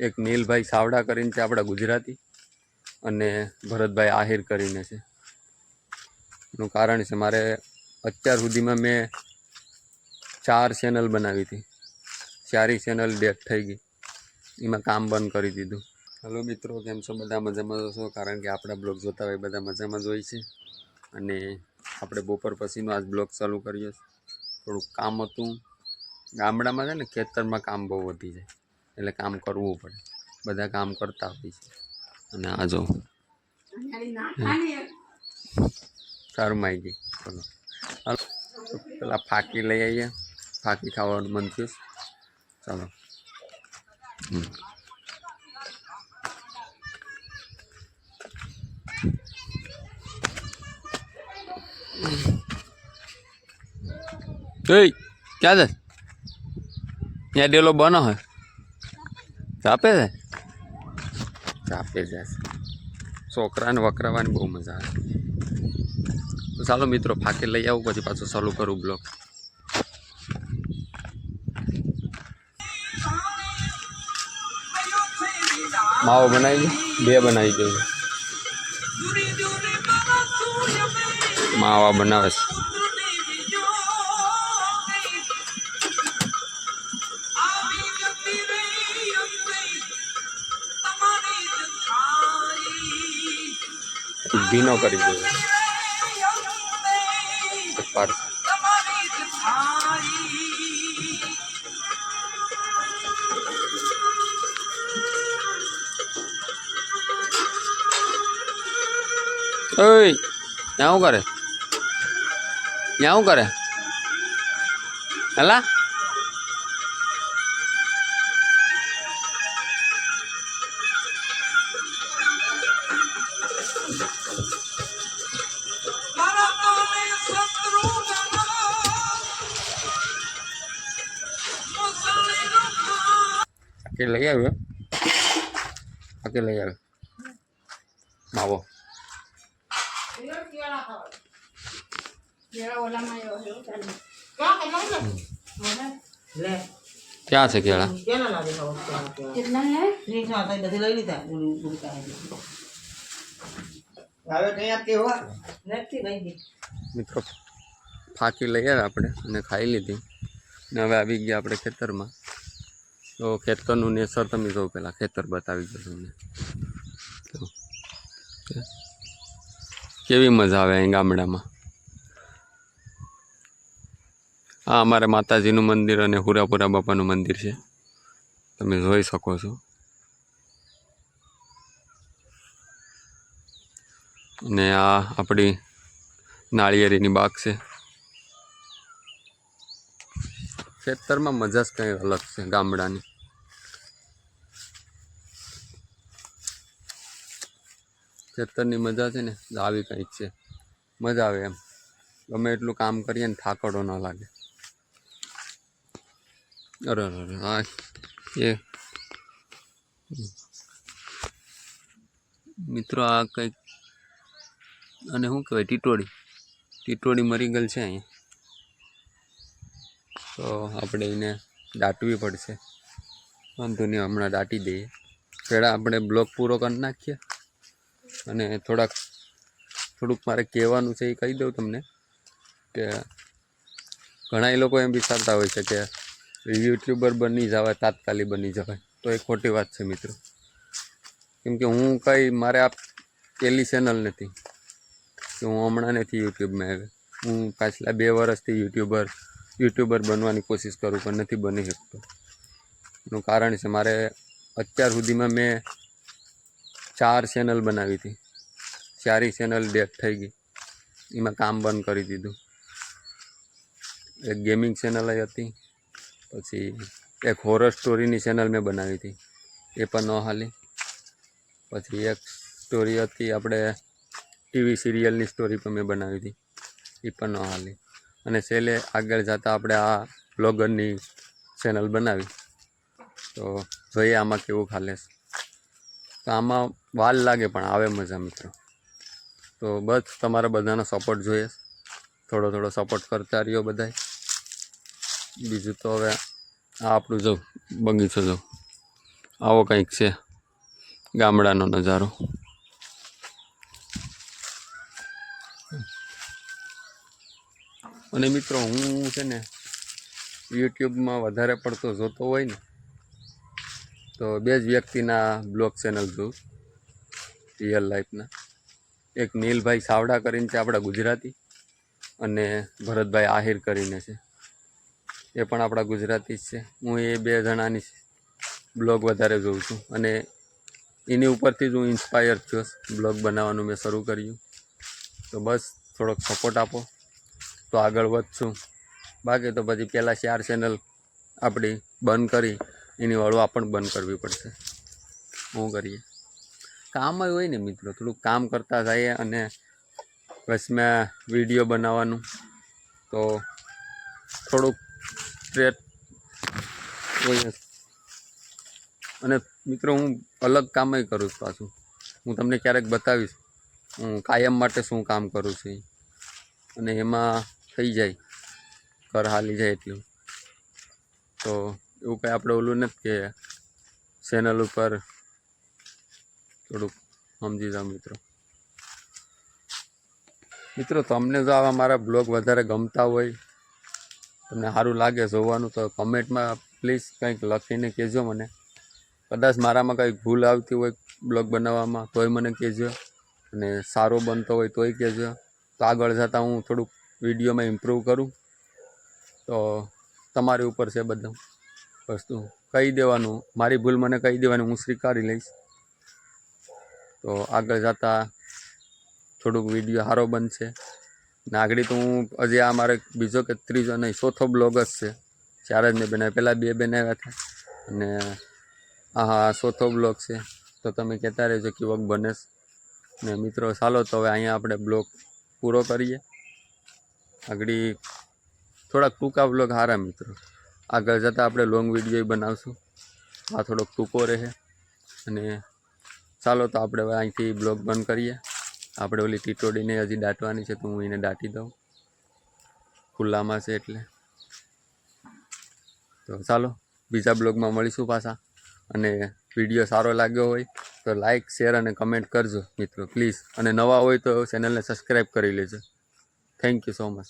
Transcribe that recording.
એક નીલભાઈ સાવડા કરીને છે આપણા ગુજરાતી, અને ભરતભાઈ આહિર કરીને છે. એનું કારણ છે મારે અત્યાર સુધીમાં મેં 4 ચેનલ બનાવી હતી, 4 ચેનલ ડેટ થઈ ગઈ, એમાં કામ બંધ કરી દીધું. હેલો મિત્રો, કેમ છો? બધા મજામાં છો? કારણ કે આપણા બ્લોગ જોતા હોય બધા મજામાં જ હોય છે. અને આપણે બપોર પછીનો આજ બ્લોગ ચાલુ કરીએ. થોડુંક કામ હતું ગામડામાં, છે ને ખેતરમાં કામ બહુ વધી જાય એટલે કામ કરવું પડે. બધા કામ કરતા હોય છે. અને આ જો સારું માહિતી બોલો. પેલા ફાકી લઈ આવીએ, ફાકી ખાવાનું મન થયું. ચાલો. ક્યાં છે? ત્યાં ડેલો બનો હે, ચાપે છે, ચાપે જશે. છોકરાને વકરાવાની બહુ મજા આવે. તો ચાલો મિત્રો, ફાકી લઈ આવું પછી પાછું ચાલુ કરું બ્લોગ. માવો બનાવી દે, 2 બનાવી દઉં. માવા બનાવે છે. ભીનો કરી દઉં. ઓય ત્યાં શું કરે? ત્યાં શું કરે? હેલા કે લઈ આવ્યો, કે લઈ આવ્યો માવો. ક્યાં છે કેળા? મિત્રો ફાકી લઈ આવ્યા આપણે અને ખાઈ લીધી ને હવે આવી ગયા આપણે ખેતરમાં. તો ખેતરનું નેચર તમે જો, પેલા ખેતર બતાવી દો તમને. કેવી મજા આવે અહીં ગામડામાં. આ અમારે માતાજીનું મંદિર અને હુરાપુરા બાપાનું મંદિર છે, તમે જોઈ શકો છો. અને આ આપણી નાળિયેરીની બાગ છે. ખેતરમાં મજા જ કંઈ અલગ છે ગામડાની. ખેતરની મજા છે ને આવી કંઈક છે, મજા આવે એમ. ગમે એટલું કામ કરીએ ને થાકડો ન લાગે. અરે અરે હા એ મિત્રો આ કંઈક, અને શું કહેવાય, ટીટોડી મરી ગયેલ છે અહીંયા. તો આપણે એને દાટવી પડશે. વાંધો નહીં, હમણાં દાટી દઈએ. પહેલાં આપણે બ્લોક પૂરો કરી નાખીએ. અને થોડુંક મારે કહેવાનું છે એ કહી દઉં તમને કે ઘણા લોકો એમ વિચારતા હોય છે કે યુટ્યુબર બની જવાય, તાત્કાલિક બની જવાય. તો એ ખોટી વાત છે મિત્રો. કેમ કે હું મારે આ પહેલી ચેનલ નથી કે હું હમણાં નથી યુટ્યુબમાં આવ્યો. હું પાછલા 2 વર્ષથી યુટ્યુબર બનવાની કોશિશ કરું પણ નથી બની શકતો. એનું કારણ છે મારે અત્યાર સુધીમાં મેં 4 ચેનલ બનાવી હતી, 4 ચેનલ ડેટ થઈ ગઈ, એમાં કામ બંધ કરી દીધું. એક ગેમિંગ ચેનલ હતી, પછી એક હોરર સ્ટોરીની ચેનલ મેં બનાવી હતી, એ પણ ન હાલી. પછી એક સ્ટોરી હતી આપણે ટીવી સિરિયલની સ્ટોરી પણ મેં બનાવી હતી, એ પણ ન હાલી. અને છેલ્લે આગળ જતાં આપણે આ બ્લોગરની ચેનલ બનાવી. તો જોઈએ આમાં કેવું ખાલે. તો આમાં વાર લાગે પણ આવે મજા મિત્રો. તો બસ તમારા બધાનો સપોર્ટ જોઈએ, થોડો થોડો સપોર્ટ કરતા રહ્યો બધાય. બીજું તો હવે આ આપણું જો બગીચો જો આવો કંઈક છે ગામડાનો નજારો. અને મિત્રો હું છે ને યુટ્યુબમાં વધારે પડતો જોતો હોય ને તો બે જ વ્યક્તિના બ્લોગ ચેનલ જોઉં રિયલ લાઈફના. એક નીલભાઈ સાવડા કરીને છે આપણા ગુજરાતી, અને ભરતભાઈ આહિર કરીને છે, એ પણ આપણા ગુજરાતી જ છે. હું એ બે જણાની બ્લોગ વધારે જોઉં છું, અને એની ઉપરથી જ હું ઇન્સ્પાયર થયો, બ્લોગ બનાવવાનું મેં શરૂ કર્યું. તો બસ થોડોક સપોર્ટ આપો તો આગળ વધશું. બાકી તો પછી પહેલાં 4 ચેનલ આપણી બંધ કરી એની વાળું પણ બંધ કરવી પડશે. શું કરીએ, કામ જ હોય ને મિત્રો, થોડુંક કામ કરતા જઈએ અને બસ મેં વિડીયો બનાવવાનું તો થોડુંક સ્ટ્રેટ હોય. અને મિત્રો હું અલગ કામય કરું છું પાછું, હું તમને ક્યારેક બતાવીશ હું કાયમ માટે શું કામ કરું છું, અને એમાં થઈ જાય ઘર હાલી જાય એટલું. તો એવું કંઈ આપણે ઓલું નથી કે ચેનલ ઉપર થોડુંક સમજી જાઓ મિત્રો. તમને જો આવા મારા બ્લોગ વધારે ગમતા હોય, તમને સારું લાગે જોવાનું, તો કમેન્ટમાં પ્લીઝ કંઈક લખીને કહેજો મને. કદાચ મારામાં કંઈક ભૂલ આવતી હોય બ્લોગ બનાવવામાં તોય મને કહેજો, અને સારો બનતો હોય તોય કહેજો. તો આગળ જતાં હું થોડુંક વિડીયોમાં ઇમ્પ્રૂવ કરું. તો તમારી ઉપર છે બધું વસ્તુ, કહી દેવાનું, મારી ભૂલ મને કહી દેવાની, હું સ્વીકારી લઈશ. તો આગળ જતાં થોડુંક વિડીયો સારો બનશે. ને આગળ તો હું હજી આ મારે બીજો કે ત્રીજો નહીં, ચોથો બ્લોગ જ છે. 4 જ મેં બનાવ્યા, પહેલાં 2 બનાવ્યા હતા, અને હા ચોથો બ્લોગ છે. તો તમે કહેતા રહેજો કે વખત બનેશ. ને મિત્રો ચાલો તો હવે અહીંયા આપણે બ્લોગ પૂરો કરીએ. આગળ થોડાક ટૂંકા બ્લોગ સારા મિત્રો, આગળ જતાં આપણે લોંગ વિડીયો બનાવશું. આ થોડોક ટૂંકો રહે. અને ચાલો તો આપણે હવે અહીંથી બ્લોગ બંધ કરીએ. આપણે ઓલી ટીટોડીને હજી દાટવાની છે, તો હું એને દાટી દઉં, ખુલ્લામાં છે એટલે. તો ચાલો બીજા બ્લોગમાં મળીશું પાછા. અને વિડીયો સારો લાગ્યો હોય તો લાઈક, શેર અને કમેન્ટ કરજો મિત્રો પ્લીઝ. અને નવા હોય તો ચેનલને સબસ્ક્રાઈબ કરી લેજો. Thank you so much.